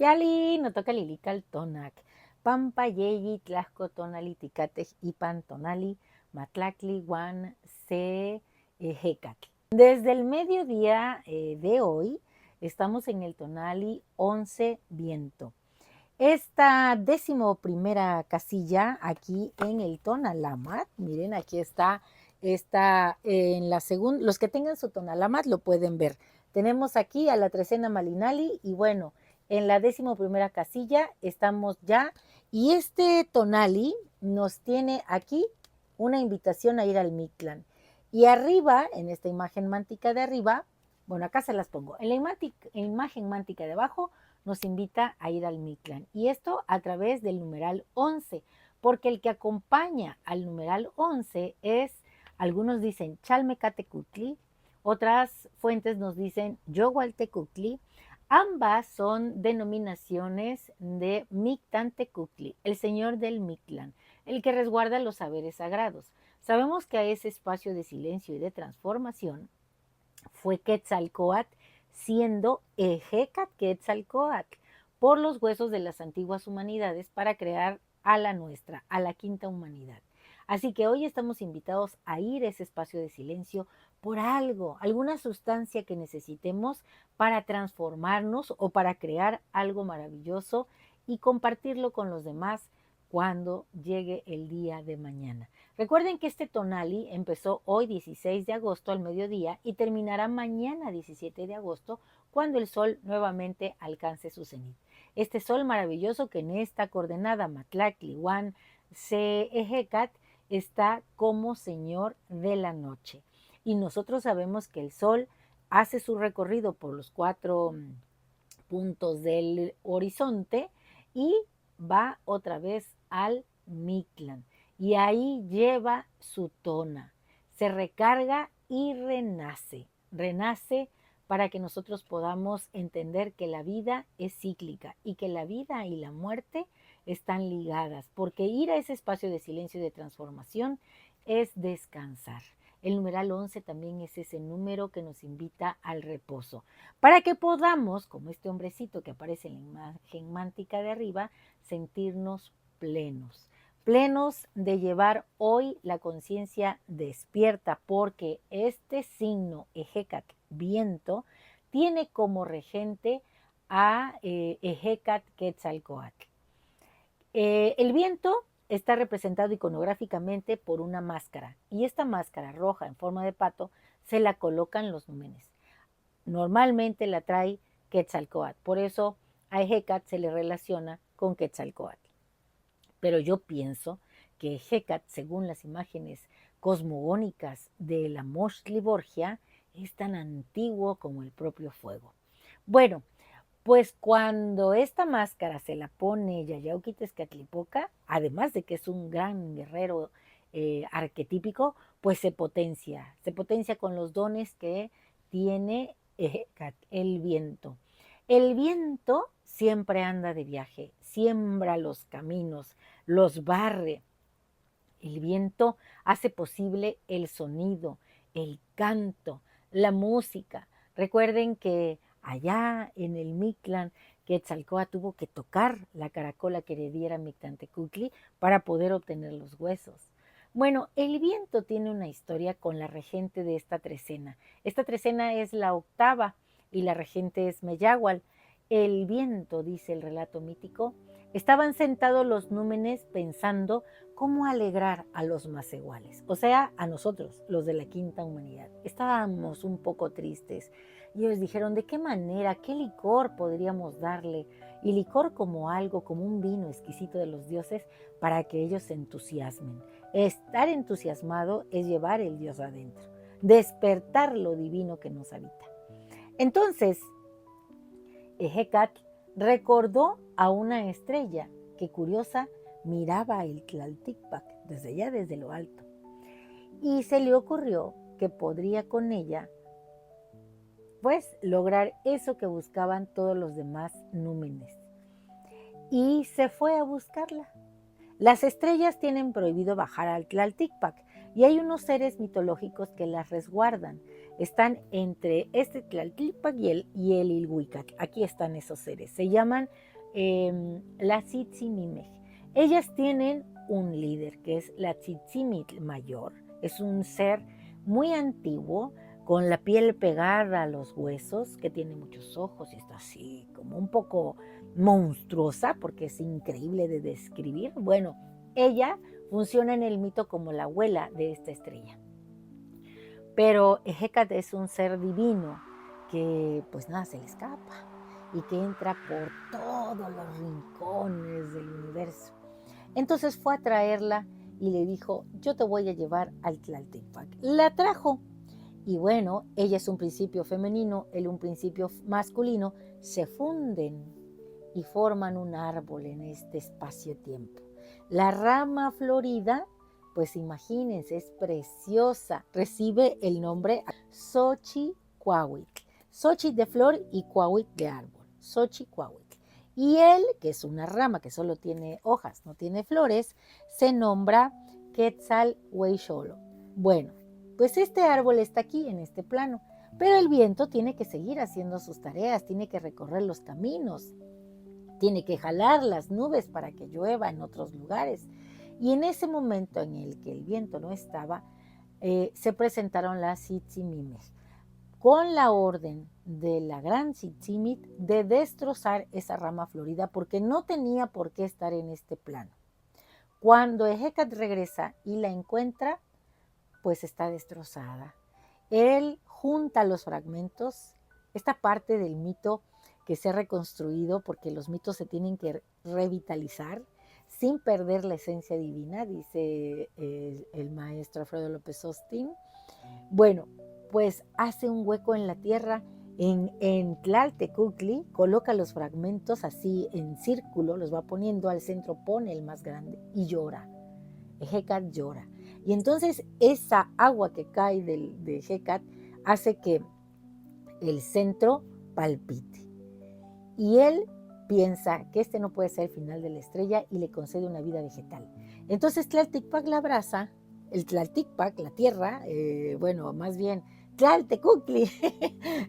Yali, no toca lilical tonac. Pampa yeyi tlasco tonali ticatej ipan tonali matlacli guan se jecatl. Desde el mediodía de hoy estamos en el tonali 11 viento. Esta 11ª casilla aquí en el tonalamat, miren aquí está en la segunda, los que tengan su tonalamat lo pueden ver. Tenemos aquí a la trecena malinali y bueno, en la 11ª casilla estamos ya y este tonali nos tiene aquí una invitación a ir al Mictlán. Y arriba, en esta imagen mántica de arriba, bueno, acá se las pongo, en la imagen mántica de abajo nos invita a ir al Mictlán. Y esto a través del numeral 11, porque el que acompaña al numeral 11 es, algunos dicen Chalmecatecutli, otras fuentes nos dicen Yogualtecutli. Ambas son denominaciones de Mictantecutli, el señor del Mictlán, el que resguarda los saberes sagrados. Sabemos que a ese espacio de silencio y de transformación fue Quetzalcóatl, siendo Ejecat Quetzalcóatl, por los huesos de las antiguas humanidades para crear a la nuestra, a la quinta humanidad. Así que hoy estamos invitados a ir a ese espacio de silencio por algo, alguna sustancia que necesitemos para transformarnos o para crear algo maravilloso y compartirlo con los demás cuando llegue el día de mañana. Recuerden que este tonali empezó hoy 16 de agosto al mediodía y terminará mañana 17 de agosto cuando el sol nuevamente alcance su cenit. Este sol maravilloso que en esta coordenada Matlacli, Huan, Ejecat está como señor de la noche. Y nosotros sabemos que el sol hace su recorrido por los 4 puntos del horizonte y va otra vez al Mictlán. Y ahí lleva su tona, se recarga y renace. Renace para que nosotros podamos entender que la vida es cíclica y que la vida y la muerte están ligadas, porque ir a ese espacio de silencio y de transformación es descansar. El numeral 11 también es ese número que nos invita al reposo, para que podamos, como este hombrecito que aparece en la imagen mántica de arriba, sentirnos plenos. Plenos de llevar hoy la conciencia despierta, porque este signo Ejecat, viento, tiene como regente a Ejecat Quetzalcóatl. El viento está representado iconográficamente por una máscara, y esta máscara roja en forma de pato se la colocan los númenes. Normalmente la trae Quetzalcóatl, por eso a Ejecat se le relaciona con Quetzalcóatl. Pero yo pienso que Ejecat, según las imágenes cosmogónicas de la Moshli Borgia, es tan antiguo como el propio fuego. Bueno, pues cuando esta máscara se la pone Yayauquitezcatlipoca, además de que es un gran guerrero arquetípico, pues se potencia con los dones que tiene el viento. El viento siempre anda de viaje, siembra los caminos, los barre. El viento hace posible el sonido, el canto, la música. Recuerden que allá en el Mictlán, Quetzalcóatl tuvo que tocar la caracola que le diera Mictlantecutli para poder obtener los huesos. Bueno, el viento tiene una historia con la regente de esta trecena. Esta trecena es la octava y la regente es Meyahual. El viento, dice el relato mítico, estaban sentados los númenes pensando cómo alegrar a los macehuales, o sea, a nosotros, los de la quinta humanidad. Estábamos un poco tristes y ellos dijeron, ¿de qué manera, qué licor podríamos darle? Y licor como algo, como un vino exquisito de los dioses para que ellos se entusiasmen. Estar entusiasmado es llevar el Dios adentro, despertar lo divino que nos habita. Entonces, Ejecatl recordó a una estrella que, curiosa, miraba el Tlalticpac desde allá, desde lo alto, y se le ocurrió que podría con ella pues lograr eso que buscaban todos los demás númenes, y se fue a buscarla. Las estrellas tienen prohibido bajar al Tlalticpac y hay unos seres mitológicos que las resguardan. están entre este Tlaltipac y el Ilhuicac. Aquí están esos seres. Se llaman la Tzitzimimej. Ellas tienen un líder que es la Tzitzimitl mayor. Es un ser muy antiguo, con la piel pegada a los huesos, que tiene muchos ojos y está así como un poco monstruosa porque es increíble de describir. Bueno, ella funciona en el mito como la abuela de esta estrella. Pero Hecat es un ser divino que pues nada se le escapa y que entra por todos los rincones del universo. Entonces fue a traerla y le dijo, yo te voy a llevar al Tlaltipac. La trajo y bueno, ella es un principio femenino, él un principio masculino, se funden y forman un árbol en este espacio-tiempo. La rama florida, pues imagínense, es preciosa, recibe el nombre Xochicuahuitl. Xochitl de flor y cuahuitl de árbol, Xochicuahuitl. Y él, que es una rama que solo tiene hojas, no tiene flores, se nombra Quetzalhueyxolo. Bueno, pues este árbol está aquí en este plano, pero el viento tiene que seguir haciendo sus tareas, tiene que recorrer los caminos, tiene que jalar las nubes para que llueva en otros lugares. Y en ese momento en el que el viento no estaba, se presentaron las Tzitzimimej con la orden de la gran Tzitzimit de destrozar esa rama florida porque no tenía por qué estar en este plano. Cuando Hecat regresa y la encuentra, pues está destrozada. Él junta los fragmentos, esta parte del mito que se ha reconstruido, porque los mitos se tienen que revitalizar sin perder la esencia divina, dice el maestro Alfredo López Austin. Bueno, pues hace un hueco en la tierra en Tlaltecuhtli, coloca los fragmentos así en círculo, los va poniendo al centro, pone el más grande y llora. Hecat llora. Y entonces esa agua que cae de Hecat hace que el centro palpite. Y él piensa que este no puede ser el final de la estrella y le concede una vida vegetal. Entonces Tlaltipac la abraza, el Tlaltipac, la tierra, bueno, más bien Tlaltecuhtli,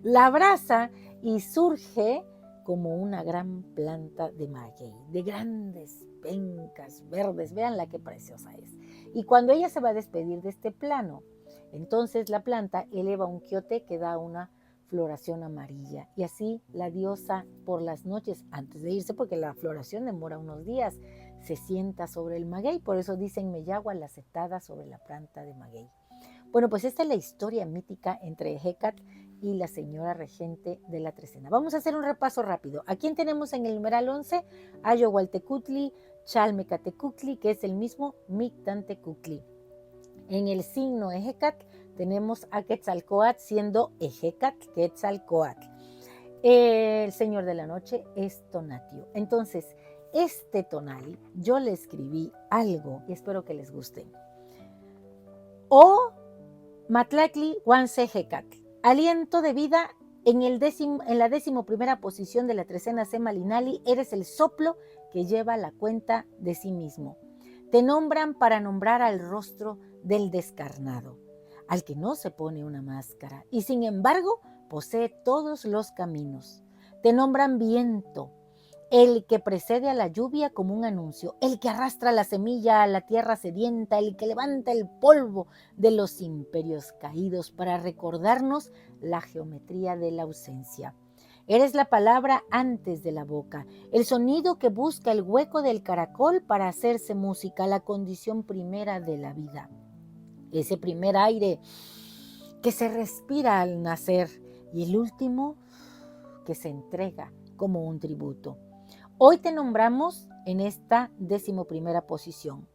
la abraza y surge como una gran planta de maguey, de grandes pencas verdes, veanla qué preciosa es. Y cuando ella se va a despedir de este plano, entonces la planta eleva un quiote que da una floración amarilla. Y así la diosa por las noches, antes de irse, porque la floración demora unos días, se sienta sobre el maguey. Por eso dicen Meyagua la sentada sobre la planta de maguey. Bueno, pues esta es la historia mítica entre Hecat y la señora regente de la Trecena. Vamos a hacer un repaso rápido. ¿A quién tenemos en el numeral 11? Ayohualtecuhtli, Chalmecatecuhtli, que es el mismo Mictantecuhtli. En el signo Hecat tenemos a Quetzalcóatl siendo Hecat Quetzalcóatl. El señor de la noche es Tonatiuh. Entonces, este tonali, yo le escribí algo y espero que les guste. O Matlacli Huanse Hecatl, aliento de vida en la 11ª posición de la trecena Semalinali, eres el soplo que lleva la cuenta de sí mismo. Te nombran para nombrar al rostro del descarnado, al que no se pone una máscara y sin embargo posee todos los caminos. Te nombran viento, el que precede a la lluvia como un anuncio, el que arrastra la semilla a la tierra sedienta, el que levanta el polvo de los imperios caídos para recordarnos la geometría de la ausencia. Eres la palabra antes de la boca, el sonido que busca el hueco del caracol para hacerse música, la condición primera de la vida. Ese primer aire que se respira al nacer y el último que se entrega como un tributo. Hoy te nombramos en esta 11ª posición.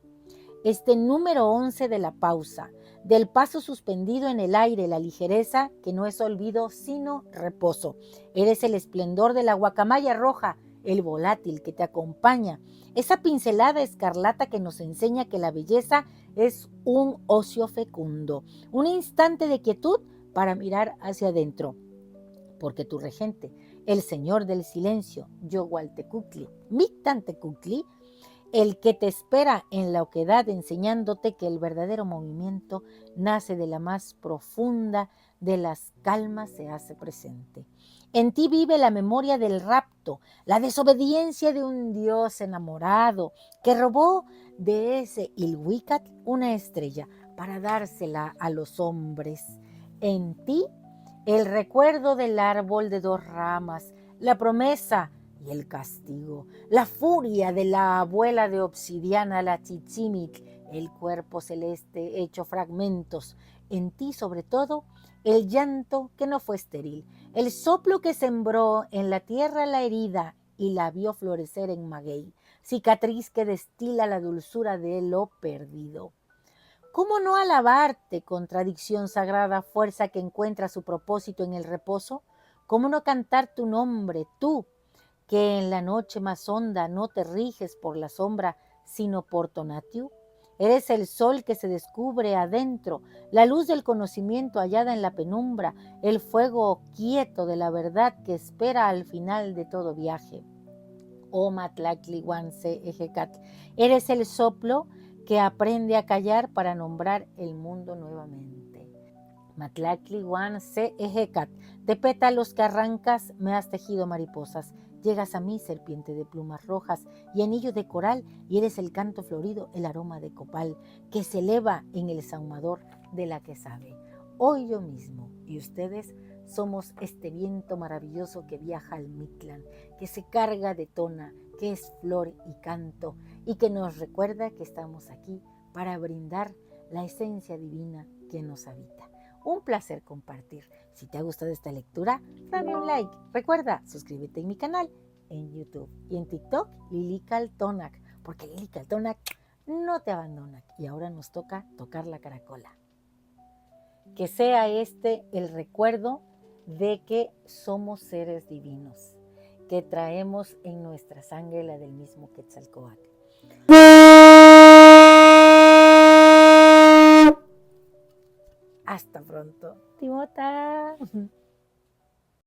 Este número 11 de la pausa, del paso suspendido en el aire, la ligereza que no es olvido sino reposo. Eres el esplendor de la guacamaya roja, el volátil que te acompaña, esa pincelada escarlata que nos enseña que la belleza es un ocio fecundo, un instante de quietud para mirar hacia adentro. Porque tu regente, el señor del silencio, Yohualtecuhtli, Mictantecuhtli, el que te espera en la oquedad enseñándote que el verdadero movimiento nace de la más profunda de las calmas se hace presente. En ti vive la memoria del rapto, la desobediencia de un Dios enamorado que robó de ese Ilhuicat una estrella para dársela a los hombres. En ti el recuerdo del árbol de dos ramas, la promesa y el castigo, la furia de la abuela de obsidiana, la Tzitzimit, el cuerpo celeste hecho fragmentos. En ti, sobre todo, el llanto que no fue estéril, el soplo que sembró en la tierra la herida y la vio florecer en maguey, cicatriz que destila la dulzura de lo perdido. ¿Cómo no alabarte, contradicción sagrada, fuerza que encuentra su propósito en el reposo? ¿Cómo no cantar tu nombre, tú, que en la noche más honda no te riges por la sombra, sino por Tonatiuh? Eres el sol que se descubre adentro, la luz del conocimiento hallada en la penumbra, el fuego quieto de la verdad que espera al final de todo viaje. Oh Matlactli Guanse Ejecat, eres el soplo que aprende a callar para nombrar el mundo nuevamente. Matlactli Guanse Ejecat, de pétalos que arrancas me has tejido mariposas. Llegas a mí, serpiente de plumas rojas y anillo de coral, y eres el canto florido, el aroma de copal, que se eleva en el sahumador de la que sabe. Hoy yo mismo y ustedes somos este viento maravilloso que viaja al Mictlán, que se carga de tona, que es flor y canto, y que nos recuerda que estamos aquí para brindar la esencia divina que nos habita. Un placer compartir. Si te ha gustado esta lectura, dame un like. Recuerda, suscríbete en mi canal en YouTube y en TikTok, Lili Kaltonak, porque Lili Kaltonak no te abandona. Y ahora nos toca tocar la caracola. Que sea este el recuerdo de que somos seres divinos, que traemos en nuestra sangre la del mismo Quetzalcóatl. Hasta pronto. Timota.